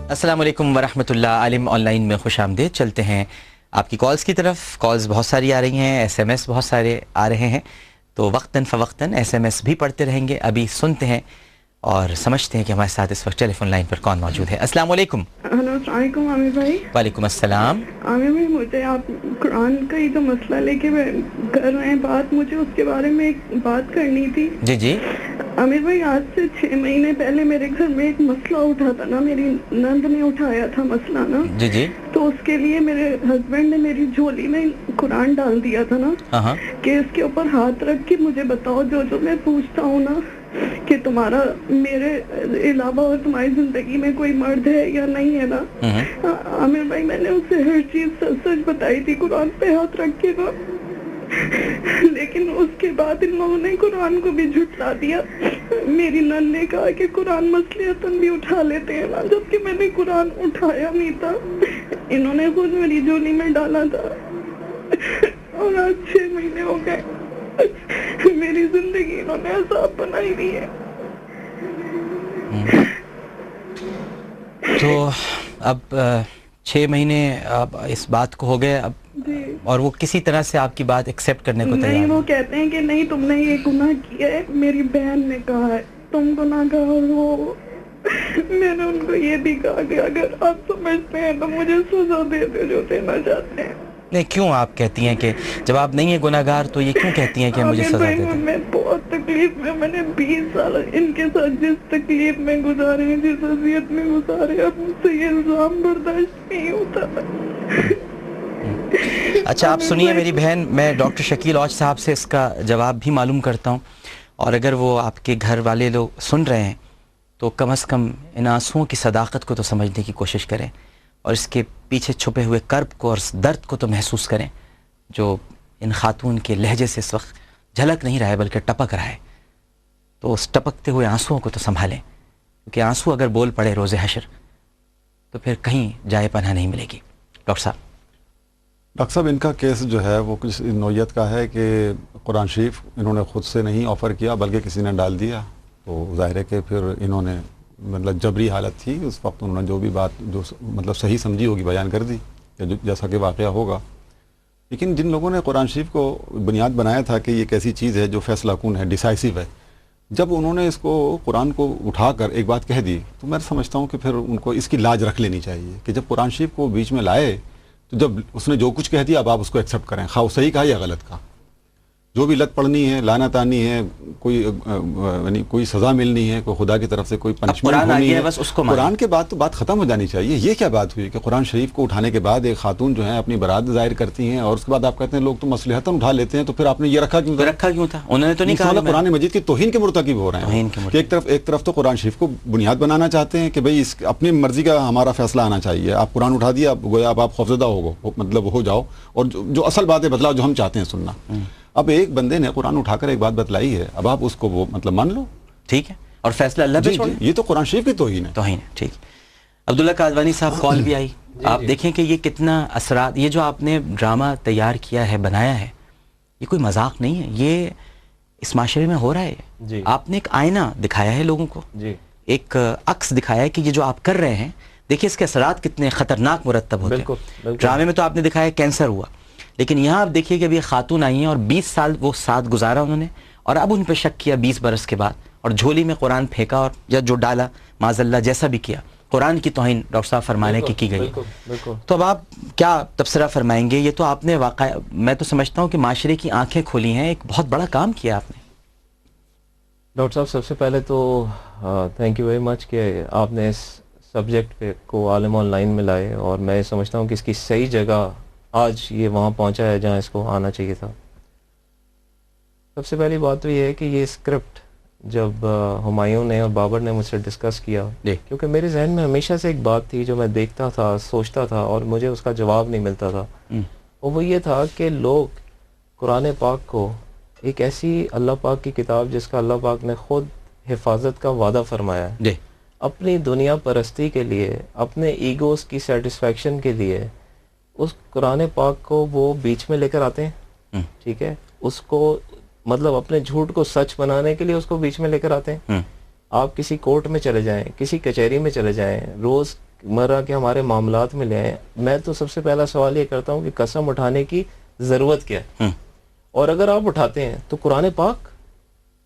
السلام علیکم ورحمۃ اللہ. عالم آن لائن میں خوش آمدید. چلتے ہیں آپ کی کالز کی طرف. کالز بہت ساری آ رہی ہیں, ایس ایم ایس بہت سارے آ رہے ہیں, تو وقتاً فوقتاً ایس ایم ایس بھی پڑھتے رہیں گے. ابھی سنتے ہیں اور سمجھتے ہیں کہ ہمارے ساتھ اس وقت ٹیلی فون لائن پر کون موجود ہے. السلام علیکم. ہلو, السلام علیکم عامر بھائی. وعلیکم السلام. عامر بھائی, مجھے آپ قرآن کا یہ جو مسئلہ لے کے کر رہے ہیں بات, مجھے اس کے بارے میں ایک بات کرنی تھی. جی جی. عامر بھائی, آج سے 6 مہینے پہلے میرے گھر میں ایک مسئلہ اٹھا تھا نا, میری نند نے اٹھایا تھا مسئلہ نا. جی جی. تو اس کے لیے میرے ہسبینڈ نے میری جھولی میں قرآن ڈال دیا تھا نا, کہ اس کے اوپر ہاتھ رکھ کے مجھے بتاؤ جو جو میں پوچھتا ہوں نا, کہ تمہارا میرے علاوہ اور تمہاری زندگی میں کوئی مرد ہے یا نہیں ہے نا. عامر بھائی, میں نے اسے ہر چیز سچ سچ بتائی تھی قرآن پہ ہاتھ رکھ کے نا, لیکن اس کے بعد ان لوگوں نے قرآن کو بھی جھٹلا دیا. میری نند نے کہا کہ قرآن مصلحتاً بھی اٹھا لیتے ہیں نا, جبکہ میں نے قرآن اٹھایا نہیں تھا. انہوں نے خود میری جھولی میں ڈالا تھا, اور آج 6 مہینے ہو گئے میری زندگی انہوں نے عذاب بنائی دی ہے. تو اب 6 مہینے اب اس بات کو ہو گئے اب, اور وہ کسی طرح سے آپ کی بات ایکسیپٹ کرنے کو تیار نہیں. وہ کہتے ہیں کہ نہیں, تم نے یہ گناہ کیا ہے, میری بہن نے کہا ہے تم گناہ گار ہو. میں نے ان کو یہ بھی کہا کہ اگر آپ سمجھتے ہیں تو مجھے سزا دے دو جو دینا چاہتے ہیں. نہیں, کیوں آپ کہتی ہیں کہ جب آپ نہیں ہیں گناہ گار تو یہ کیوں کہتی ہیں کہ مجھے سزا دے دیں؟ میں بہت تکلیف میں, میں نے 20 سال ان کے ساتھ جس تکلیف میں گزارے ہیں, جس اذیت میں گزارے, اب مجھ سے یہ الزام برداشت نہیں ہوتا. اچھا, آپ سنیے میری بہن, میں ڈاکٹر شکیل اوج صاحب سے اس کا جواب بھی معلوم کرتا ہوں, اور اگر وہ آپ کے گھر والے لوگ سن رہے ہیں تو کم از کم ان آنسوؤں کی صداقت کو تو سمجھنے کی کوشش کریں, اور اس کے پیچھے چھپے ہوئے کرب کو اور درد کو تو محسوس کریں جو ان خاتون کے لہجے سے اس وقت جھلک نہیں رہا ہے بلکہ ٹپک رہا ہے. تو اس ٹپکتے ہوئے آنسوؤں کو تو سنبھالیں, کیونکہ آنسو اگر بول پڑے روز حشر تو پھر کہیں جائے پناہ نہیں ملے گی. ڈاکٹر صاحب, ان کا کیس جو ہے وہ کچھ نوعیت کا ہے کہ قرآن شریف انہوں نے خود سے نہیں آفر کیا بلکہ کسی نے ڈال دیا. تو ظاہر ہے کہ پھر انہوں نے مطلب جبری حالت تھی اس وقت, انہوں نے جو بھی بات جو مطلب صحیح سمجھی ہوگی بیان کر دی, یا جیسا کہ واقعہ ہوگا. لیکن جن لوگوں نے قرآن شریف کو بنیاد بنایا تھا کہ یہ ایک ایسی چیز ہے جو فیصلہ کن ہے, ڈیسائسو ہے, جب انہوں نے اس کو قرآن کو اٹھا کر ایک بات کہہ دی تو میں سمجھتا ہوں کہ پھر ان کو اس کی لاج رکھ لینی چاہیے کہ جب قرآن شریف کو بیچ میں لائے تو جب اس نے جو کچھ کہہ دیا اب آپ اس کو ایکسیپٹ کریں, خواہ صحیح کہا یا غلط کہا. جو بھی لت پڑنی ہے, لعنت آنی ہے, کوئی یعنی کوئی سزا ملنی ہے, کوئی خدا کی طرف سے کوئی پنشمنٹ ہونی ہے, بس اس کو قرآن کے بعد تو بات ختم ہو جانی چاہیے. یہ کیا بات ہوئی کہ قرآن شریف کو اٹھانے کے بعد ایک خاتون جو ہے اپنی برات ظاہر کرتی ہیں, اور اس کے بعد آپ کہتے ہیں لوگ تو مصلحتاً اٹھا لیتے ہیں, تو پھر آپ نے یہ رکھا کیوں تھا؟ انہوں نے تو نہیں کہا. قرآن مجید کی توہین کے مرتکب ہو رہے ہیں کہ ایک طرف تو قرآن شریف کو بنیاد بنانا چاہتے ہیں کہ بھئی اس اپنی مرضی کا ہمارا فیصلہ آنا چاہیے. آپ قرآن اٹھا دیا, گویا اب آپ خوفزدہ مطلب ہو جاؤ, اور جو اصل باتیں بتلاؤ جو ہم چاہتے ہیں سننا. اب ایک بندے نے قرآن اٹھا کر ایک بات بتلائی ہے, اب آپ اس کو وہ مطلب مان لو, ٹھیک ہے, اور فیصلہ اللہ پہ چھوڑیں. یہ تو قرآن شریف کی توہین ہے. ٹھیک. عبداللہ قادوانی صاحب کال بھی آئی. آپ دیکھیں کہ یہ کتنا اثرات, یہ جو آپ نے ڈرامہ تیار کیا ہے, بنایا ہے, یہ کوئی مذاق نہیں ہے, یہ اس معاشرے میں ہو رہا ہے. آپ نے ایک آئینہ دکھایا ہے لوگوں کو, ایک عکس دکھایا ہے کہ یہ جو آپ کر رہے ہیں, دیکھیں اس کے اثرات کتنے خطرناک مرتب ہوتے ہیں. ڈرامے میں تو آپ نے دکھایا کینسر ہوا, لیکن یہاں آپ دیکھیے کہ ابھی خاتون آئی ہیں اور 20 سال وہ ساتھ گزارا انہوں نے, اور اب ان پہ شک کیا 20 برس کے بعد, اور جھولی میں قرآن پھینکا, اور یا جو ڈالا معاذ اللہ جیسا بھی کیا, قرآن کی توہین ڈاکٹر صاحب فرمانے کی گئی. تو اب آپ کیا تبصرہ فرمائیں گے؟ یہ تو آپ نے واقع, میں تو سمجھتا ہوں کہ معاشرے کی آنکھیں کھولی ہیں, ایک بہت بڑا کام کیا آپ نے. ڈاکٹر صاحب, سب سے پہلے تو تھینک یو ویری مچ کہ آپ نے اس سبجیکٹ پہ کو عالم آن لائن میں لائے, اور میں سمجھتا ہوں کہ اس کی صحیح جگہ آج یہ وہاں پہنچا ہے جہاں اس کو آنا چاہیے تھا. سب سے پہلی بات تو یہ ہے کہ یہ اسکرپٹ جب ہمایوں نے اور بابر نے مجھ سے ڈسکس کیا, کیونکہ میرے ذہن میں ہمیشہ سے ایک بات تھی جو میں دیکھتا تھا, سوچتا تھا, اور مجھے اس کا جواب نہیں ملتا تھا, اور وہ یہ تھا کہ لوگ قرآن پاک کو ایک ایسی اللہ پاک کی کتاب جس کا اللہ پاک نے خود حفاظت کا وعدہ فرمایا ہے, اپنی دنیا پرستی کے لیے, اپنے ایگوز کی سیٹسفیکشن کے لیے اس قرآن پاک کو وہ بیچ میں لے کر آتے ہیں. ٹھیک ہے, اس کو مطلب اپنے جھوٹ کو سچ بنانے کے لیے اس کو بیچ میں لے کر آتے ہیں. آپ کسی کورٹ میں چلے جائیں, کسی کچہری میں چلے جائیں, روز روزمرہ کے ہمارے معاملات میں لے آئیں, میں تو سب سے پہلا سوال یہ کرتا ہوں کہ قسم اٹھانے کی ضرورت کیا ہے, اور اگر آپ اٹھاتے ہیں تو قرآن پاک,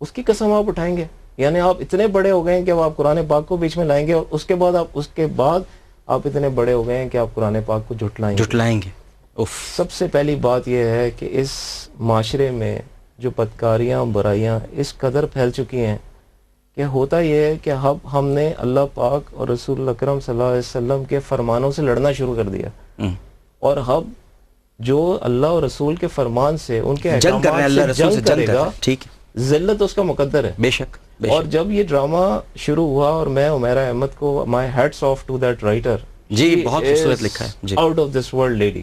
اس کی قسم آپ اٹھائیں گے؟ یعنی آپ اتنے بڑے ہو گئے ہیں کہ اب آپ قرآن پاک کو بیچ میں لائیں گے, اور اس کے بعد آپ اتنے بڑے ہو گئے ہیں کہ آپ قرآن پاک کو جھٹلائیں گے. سب سے پہلی بات یہ ہے کہ اس معاشرے میں جو بدکاریاں برائیاں اس قدر پھیل چکی ہیں کہ ہوتا یہ ہے کہ اب ہم نے اللہ پاک اور رسول اکرم صلی اللہ علیہ وسلم کے فرمانوں سے لڑنا شروع کر دیا, اور اب جو اللہ اور رسول کے فرمان سے ان کے احکامات سے جنگ کرے گا, ذلت اس کا مقدر ہے. بے شک. اور جب یہ ڈرامہ شروع ہوا, اور میں عمیرہ احمد کو my hats off to that writer, جی بہت خوبصورت لکھا ہے, out of this world lady,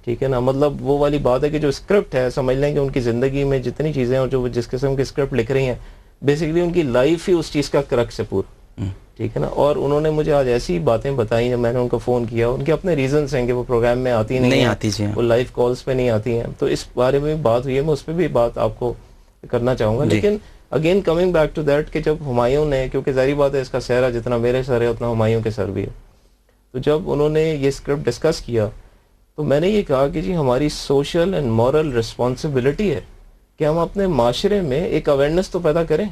ٹھیک ہے نا, مطلب وہ والی بات ہے کہ جو اسکرپٹ ہے, سمجھ لیں کہ ان کی زندگی میں جتنی چیزیں اور جو جس قسم کی اسکرپٹ لکھ رہی ہیں, بیسیکلی ان کی لائف ہی اس چیز کا کرکس ہے پورا, ٹھیک ہے نا. اور انہوں نے مجھے آج ایسی باتیں بتائیں, جب میں نے ان کو فون کیا, ان کے اپنے ریزنس ہیں کہ وہ پروگرام میں آتی نہیں آتی, وہ لائیو کالز پہ نہیں آتی ہیں, تو اس بارے میں بھی بات ہوئی ہے, میں اس پہ بھی بات آپ کو کرنا چاہوں گا. لیکن again coming back to that کہ جب ہمایوں نے, کیونکہ ظاہری بات ہے اس کا سہرا جتنا میرے سر ہے اتنا ہمایوں کے سر بھی ہے, تو جب انہوں نے یہ اسکرپٹ ڈسکس کیا تو میں نے یہ کہا کہ جی ہماری سوشل اینڈ مورل رسپانسبلٹی ہے کہ ہم اپنے معاشرے میں ایک اویئرنیس تو پیدا کریں,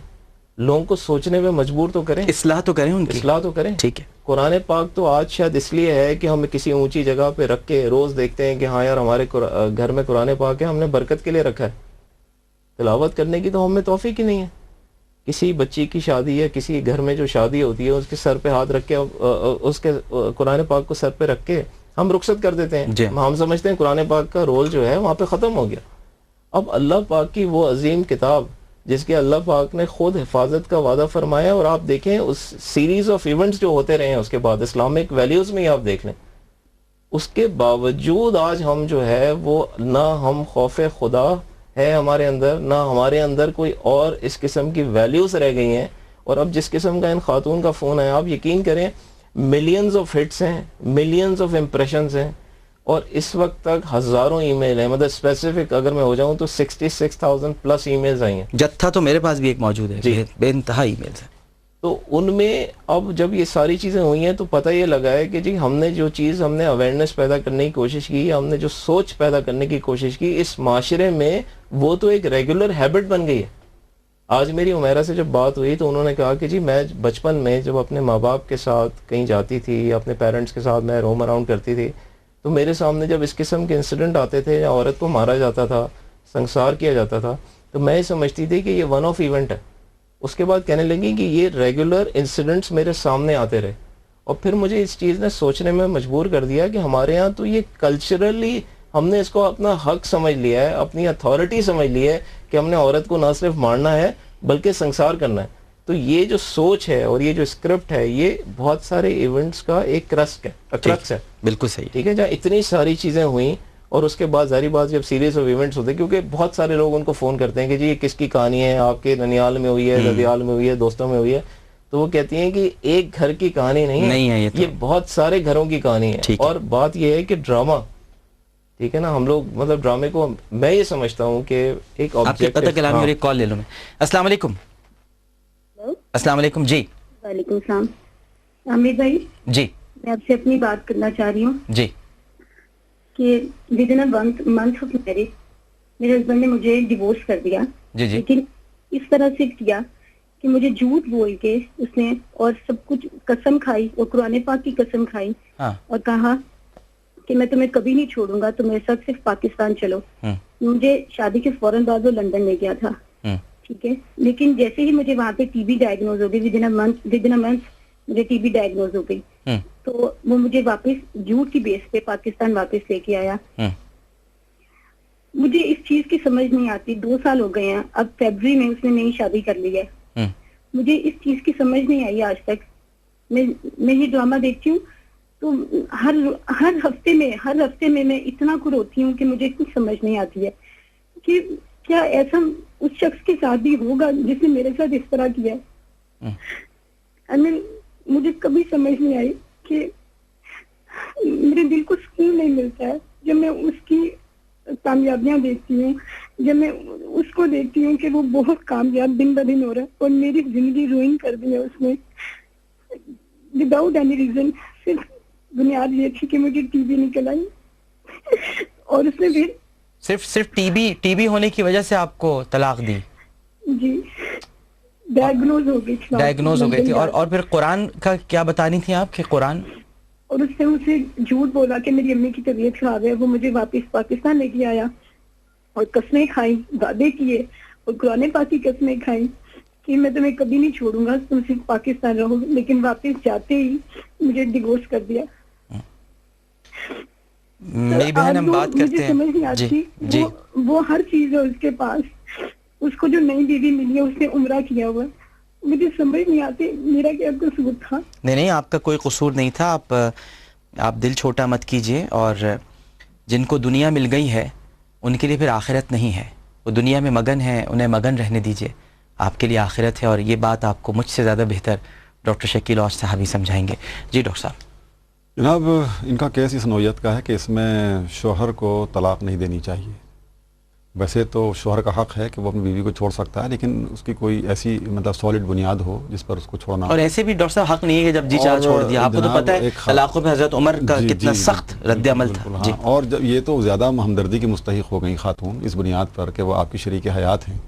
لوگوں کو سوچنے میں مجبور تو کریں, اصلاح تو کریں, ان کی اصلاح تو کریں. ٹھیک ہے, قرآن پاک تو آج شاید اس لیے ہے کہ ہم کسی اونچی جگہ پہ رکھ کے روز دیکھتے ہیں کہ ہاں یار ہمارے گھر میں قرآن پاک ہے, ہم نے برکت کے لیے رکھا ہے, تلاوت کرنے کی تو ہمیں توفیق ہی نہیں ہے. کسی بچی کی شادی ہے, کسی گھر میں جو شادی ہوتی ہے, اس کے سر پہ ہاتھ رکھ کے, اس کے قرآن پاک کو سر پہ رکھ کے ہم رخصت کر دیتے ہیں. ہم سمجھتے ہیں قرآن پاک کا رول جو ہے وہاں پہ ختم ہو گیا. اب اللہ پاک کی وہ عظیم کتاب جس کے اللہ پاک نے خود حفاظت کا وعدہ فرمایا, اور آپ دیکھیں اس سیریز آف ایونٹس جو ہوتے رہے ہیں اس کے بعد اسلامک ویلیوز میں ہی آپ دیکھ لیں, اس کے باوجود آج ہم جو ہے وہ نہ ہم خوف خدا ہے ہمارے اندر, نہ ہمارے اندر کوئی اور اس قسم کی ویلیوز رہ گئی ہیں. اور اب جس قسم کا ان خاتون کا فون ہے, آپ یقین کریں ملینز آف ہٹس ہیں, ملینز آف امپریشنز ہیں, اور اس وقت تک ہزاروں ای میل ہیں, مطلب اسپیسیفک اگر میں ہو جاؤں تو 66,000 پلس ای میلز آئی ہیں. جتھا تو میرے پاس بھی ایک موجود ہے, جی بے انتہا ای میلز ہیں. تو ان میں اب جب یہ ساری چیزیں ہوئی ہیں تو پتہ یہ لگا ہے کہ جی ہم نے جو چیز, ہم نے اویئرنیس پیدا کرنے کی کوشش کی, ہم نے جو سوچ پیدا کرنے کی کوشش کی اس معاشرے میں, وہ تو ایک ریگولر ہیبٹ بن گئی ہے. آج میری عمیرہ سے جب بات ہوئی تو انہوں نے کہا کہ جی میں بچپن میں جب اپنے ماں باپ کے ساتھ کہیں جاتی تھی یا اپنے پیرنٹس کے ساتھ میں روم اراؤنڈ کرتی تھی, تو میرے سامنے جب اس قسم کے انسیڈنٹ آتے تھے یا عورت کو مارا جاتا تھا, سنسار کیا جاتا تھا, تو میں یہ سمجھتی تھی کہ یہ ون آف ایونٹ ہے. اس کے بعد کہنے لگی کہ یہ ریگولر انسیڈنٹس میرے سامنے آتے رہے, اور پھر مجھے اس چیز نے سوچنے میں مجبور کر دیا کہ ہمارے ہاں تو یہ کلچرلی ہم نے اس کو اپنا حق سمجھ لیا ہے, اپنی اتھارٹی سمجھ لی ہے کہ ہم نے عورت کو نہ صرف مارنا ہے بلکہ سنسار کرنا ہے. تو یہ جو سوچ ہے اور یہ جو اسکرپٹ ہے, یہ بہت سارے ایونٹس کا ایک کرکس ہے. بالکل صحیح, ٹھیک ہے, جہاں اتنی ساری چیزیں ہوئیں, اور اس کے بعد ظاہری بات جب سیریز آف ایونٹس ہوتے ہیں, کیونکہ بہت سارے لوگ ان کو فون کرتے ہیں کہ جی یہ کس کی کہانی ہے, آپ کے ننیال میں ہوئی ہے, ددیال میں ہوئی ہے, دوستوں میں ہوئی ہے, تو وہ کہتی ہیں کہ ایک گھر کی کہانی نہیں ہے, یہ بہت سارے گھروں کی کہانی ہے. اور بات یہ ہے کہ ڈرامہ, ٹھیک ہے نا, ہم لوگ مطلب ڈرامے کو میں یہ سمجھتا ہوں کہ ایک آبجیکٹ. ایک کال لے لوں میں. السلام علیکم. السلام علیکم. جی وعلیکم السلام. عامر بھائی, جی میں آپ سے اپنی بات کرنا چاہ رہی ہوں. جی. کہ with in month of marriage میرے ہسبینڈ نے مجھے ڈیورس کر دیا. جی جی. لیکن اس طرح سے کیا کہ مجھے جھوٹ بول کے اس نے اور سب کچھ قسم کھائی, اور قرآن پاک کی قسم کھائی, اور کہا کہ میں تمہیں کبھی نہیں چھوڑوں گا, تو میرے ساتھ صرف پاکستان چلو. مجھے شادی کے فوراً بعد وہ لندن لے گیا تھا, ٹھیک ہے. لیکن جیسے ہی مجھے وہاں پہ ٹی بی ڈائگنوز ہو گئی, ود ان منتھ مجھے ٹی بی ڈائگنوز ہو گئی, تو وہ مجھے واپس جھوٹ کی بیس پہ پاکستان واپس لے کے آیا. مجھے اس چیز کی سمجھ نہیں آتی, 2 سال ہو گئے ہیں, اب فیبرری میں اس نے نئی شادی کر لی ہے. مجھے اس چیز کی سمجھ نہیں آئی آج تک. میں یہ ڈرامہ دیکھتی ہوں تو ہر ہفتے میں میں اتنا روتی ہوں کہ مجھے کچھ سمجھ نہیں آتی ہے کہ کیا ایسا اس شخص کے ساتھ بھی ہوگا جس نے میرے ساتھ اس طرح کیا ہے. مجھے کبھی سمجھ نہیں آئی کہ میرے دل کو سکون نہیں ملتا ہے جب میں اس کی کامیابیاں دیکھتی ہوں, جب میں اس کو دیکھتی ہوں کہ وہ بہت کامیاب دن بہ دن ہو رہا ہے, اور میری زندگی روئن کر دی ہے اس نے وداؤٹ اینی ریزن, صرف بنیاد یہ تھی کہ مجھے ٹی بی نکل آئی اور اس نے پھر صرف ٹی بی ہونے کی وجہ سے آپ کو طلاق دی؟ جی ڈائگنوز ہو گئی تھی. اور پھر قرآن کا کیا بتانی تھی آپ کہ قرآن؟ اور اس نے اسے جھوٹ بولا کہ میری امی کی طبیعت خراب ہے, وہ مجھے واپس پاکستان لے کے آیا اور قسمیں کھائیں, وعدے کیے اور قرآن پاک کی قسمیں کھائیں کہ میں تمہیں کبھی نہیں چھوڑوں گا, تم صرف پاکستان رہو, لیکن واپس جاتے ہی مجھے ڈیورس کر دیا. میری بہن ہم بات کرتے ہیں, سمجھ نہیں آتی وہ ہر چیز ہے اس کے پاس. اس کو جو نئی بیوی ملی ہے اس نے عمرہ کیا ہوا, مجھے سمجھ نہیں آتی میرا کیا قصور تھا. نہیں آپ کا کوئی قصور نہیں تھا. آپ دل چھوٹا مت کیجئے, اور جن کو دنیا مل گئی ہے ان کے لیے پھر آخرت نہیں ہے. وہ دنیا میں مگن ہے, انہیں مگن رہنے دیجئے. آپ کے لیے آخرت ہے, اور یہ بات آپ کو مجھ سے زیادہ بہتر ڈاکٹر شکیل اوس صاحب ہی سمجھائیں گے. جی ڈاکٹر صاحب. جناب ان کا کیس اس نوعیت کا ہے کہ اس میں شوہر کو طلاق نہیں دینی چاہیے. ویسے تو شوہر کا حق ہے کہ وہ اپنی بیوی کو چھوڑ سکتا ہے, لیکن اس کی کوئی ایسی مطلب سالڈ بنیاد ہو جس پر اس کو چھوڑنا. اور ایسے بھی ڈاکٹر صاحب حق نہیں ہے کہ جب جی چاہ چھوڑ دیا. آپ کو تو پتہ ہے طلاقوں پہ حضرت عمر کا کتنا سخت رد عمل تھا. اور جب یہ تو زیادہ ہمدردی کی مستحق ہو گئی خاتون اس بنیاد پر کہ وہ آپ کی شریک حیات ہیں,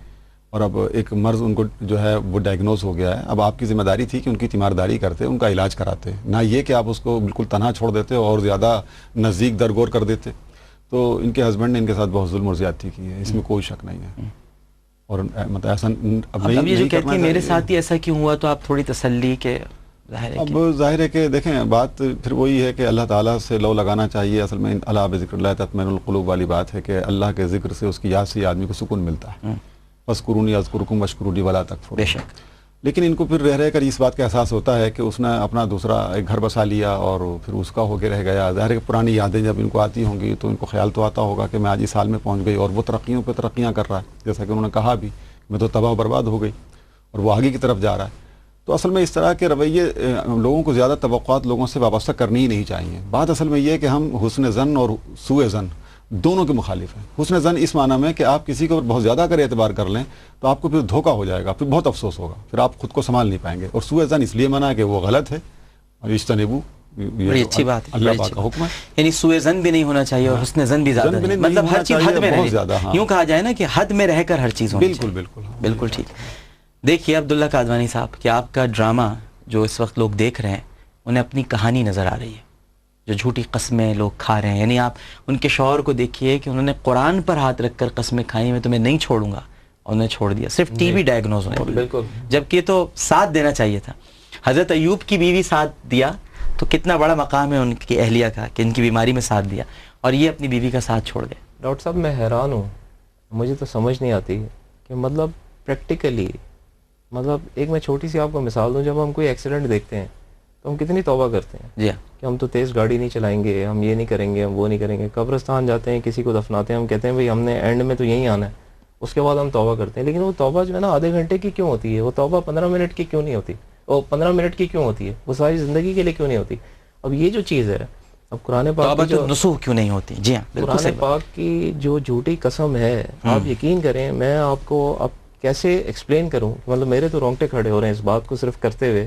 اور اب ایک مرض ان کو جو ہے وہ ڈائگنوز ہو گیا ہے. اب آپ کی ذمہ داری تھی کہ ان کی تیمارداری کرتے, ان کا علاج کراتے, نہ یہ کہ آپ اس کو بالکل تنہا چھوڑ دیتے اور زیادہ نزدیک درگور کر دیتے. تو ان کے ہسبینڈ نے ان کے ساتھ بہت ظلم اور زیادتی کی ہے, اس میں کوئی شک نہیں ہے. اور مطلب ایسا اب یہ جو کہتی ہیں میرے ساتھ ہی ایسا کیوں ہوا, تو آپ تھوڑی تسلی کے اب ظاہر ہے کہ دیکھیں بات پھر وہی ہے کہ اللہ تعالیٰ سے لو لگانا چاہیے. اصل میں اللہ بذکر اللہ تطمئن القلوب والی بات ہے کہ اللہ کے ذکر سے, اس کی یاد سے آدمی کو سکون ملتا ہے. فاذکرونی اذکرکم واشکروا لی ولا تکفرون. بے شک. لیکن ان کو پھر رہ کر اس بات کا احساس ہوتا ہے کہ اس نے اپنا دوسرا ایک گھر بسا لیا اور پھر اس کا ہو کے رہ گیا. ظاہر ہے کہ پرانی یادیں جب ان کو آتی ہوں گی تو ان کو خیال تو آتا ہوگا کہ میں آج اس حال میں پہنچ گئی, اور وہ ترقیوں پہ ترقیاں کر رہا ہے, جیسا کہ انہوں نے کہا بھی میں تو تباہ و برباد ہو گئی, اور وہ آگے کی طرف جا رہا ہے. تو اصل میں اس طرح کے رویے لوگوں کو زیادہ توقعات لوگوں سے وابستہ کرنی ہی نہیں چاہیے. بات اصل میں یہ ہے کہ ہم حسن ظن اور سوء ظن دونوں کے مخالف ہیں. حسن ظن اس معنی میں کہ آپ کسی کے اوپر بہت زیادہ اگر اعتبار کر لیں تو آپ کو پھر دھوکہ ہو جائے گا, پھر بہت افسوس ہوگا, پھر آپ خود کو سنبھال نہیں پائیں گے. اور سوء ظن اس لیے منع ہے کہ وہ غلط ہے, اور اجتنبوا, بڑی اچھی بات ہے, اللہ پاک کا حکم ہے. یعنی سوء ظن بھی نہیں ہونا چاہیے اور حسن ظن بھی زیادہ نہیں, مطلب ہر چیز حد میں رہے. یوں کہا جائے نا کہ حد میں رہ کر ہر چیز ہونی چاہیے. بالکل ٹھیک. دیکھیے عبداللہ قادوانی صاحب کہ آپ کا ڈرامہ جو اس وقت لوگ دیکھ رہے ہیں انہیں اپنی کہانی نظر آ رہی ہے, جو جھوٹی قسمیں لوگ کھا رہے ہیں. یعنی آپ ان کے شوہر کو دیکھیے کہ انہوں نے قرآن پر ہاتھ رکھ کر قسمیں کھائی, میں تمہیں نہیں چھوڑوں گا, اور انہیں چھوڑ دیا صرف ٹی بی ڈائگنوز ہونے. بالکل. جبکہ تو ساتھ دینا چاہیے تھا. حضرت ایوب کی بیوی ساتھ دیا تو کتنا بڑا مقام ہے ان کی اہلیہ کا کہ ان کی بیماری میں ساتھ دیا, اور یہ اپنی بیوی کا ساتھ چھوڑ گئے. ڈاکٹر صاحب میں حیران ہوں, مجھے تو سمجھ نہیں آتی کہ مطلب پریکٹیکلی, مطلب ایک میں چھوٹی سی آپ کو مثال دوں, جب ہم کوئی ایکسیڈنٹ دیکھتے ہیں تو ہم کتنی توبہ کرتے ہیں جی کہ ہم تو تیز گاڑی نہیں چلائیں گے, ہم یہ نہیں کریں گے, ہم وہ نہیں کریں گے. قبرستان جاتے ہیں, کسی کو دفناتے ہیں, ہم کہتے ہیں بھئی ہم نے اینڈ میں تو یہیں آنا ہے, اس کے بعد ہم توبہ کرتے ہیں. لیکن وہ توبہ جو ہے نا آدھے گھنٹے کی کیوں ہوتی ہے, وہ توبہ 15 منٹ کی کیوں نہیں ہوتی, وہ 15 منٹ کی کیوں ہوتی ہے, وہ ساری زندگی کے لیے کیوں نہیں ہوتی. اب یہ جو چیز ہے, اب قرآن پاک کی جو نصوح کیوں نہیں ہوتی. جی ہاں, قرآن پاک کی جو جھوٹی قسم ہے, آپ یقین کریں, میں آپ کو اب کیسے ایکسپلین کروں, مطلب میرے تو رونگٹے کھڑے ہو رہے ہیں اس بات کو صرف کرتے ہوئے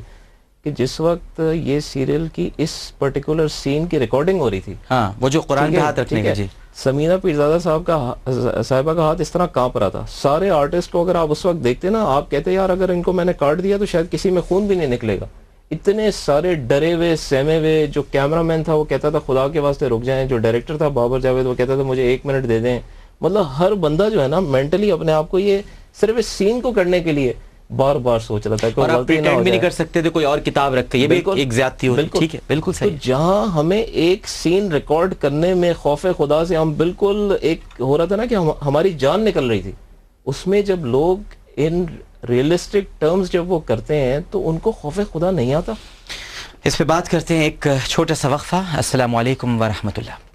کہ جس وقت یہ سیریل کی اس پرٹیکولر سین کی ریکارڈنگ ہو رہی تھی, ہاں وہ جو قرآن پہ ہاتھ رکھنے کا, جی سمینہ پیرزادہ صاحبہ کا ہاتھ اس طرح کانپ رہا تھا. سارے آرٹسٹ کو اگر آپ اس وقت دیکھتے نا, آپ کہتے یار اگر ان کو میں نے کاٹ دیا تو شاید کسی میں خون بھی نہیں نکلے گا. اتنے سارے ڈرے ہوئے سہمے ہوئے. جو کیمرہ مین تھا وہ کہتا تھا خدا کے واسطے رک جائیں, جو ڈائریکٹر تھا بابر جاوید وہ کہتا تھا مجھے 1 منٹ دے دیں. مطلب ہر بندہ جو ہے نا مینٹلی اپنے آپ کو یہ صرف اس سین کو کرنے کے لیے بار بار سوچ رہا تھا. اور آپ پریٹینڈ بھی نہیں کر سکتے تھے کوئی اور کتاب رکھ کے, یہ بھی ایک زیادتی ہوتی ہے. ٹھیک ہے, بالکل صحیح. تو جہاں ہمیں ایک سین ریکارڈ کرنے میں خوف خدا سے ہم بالکل ایک ہو رہا تھا نا کہ ہماری جان نکل رہی تھی, اس میں جب لوگ ان ریئلسٹک ٹرمز جب وہ کرتے ہیں تو ان کو خوف خدا نہیں آتا. اس پہ بات کرتے ہیں, ایک چھوٹا سا وقفہ. السلام علیکم ورحمۃ اللہ.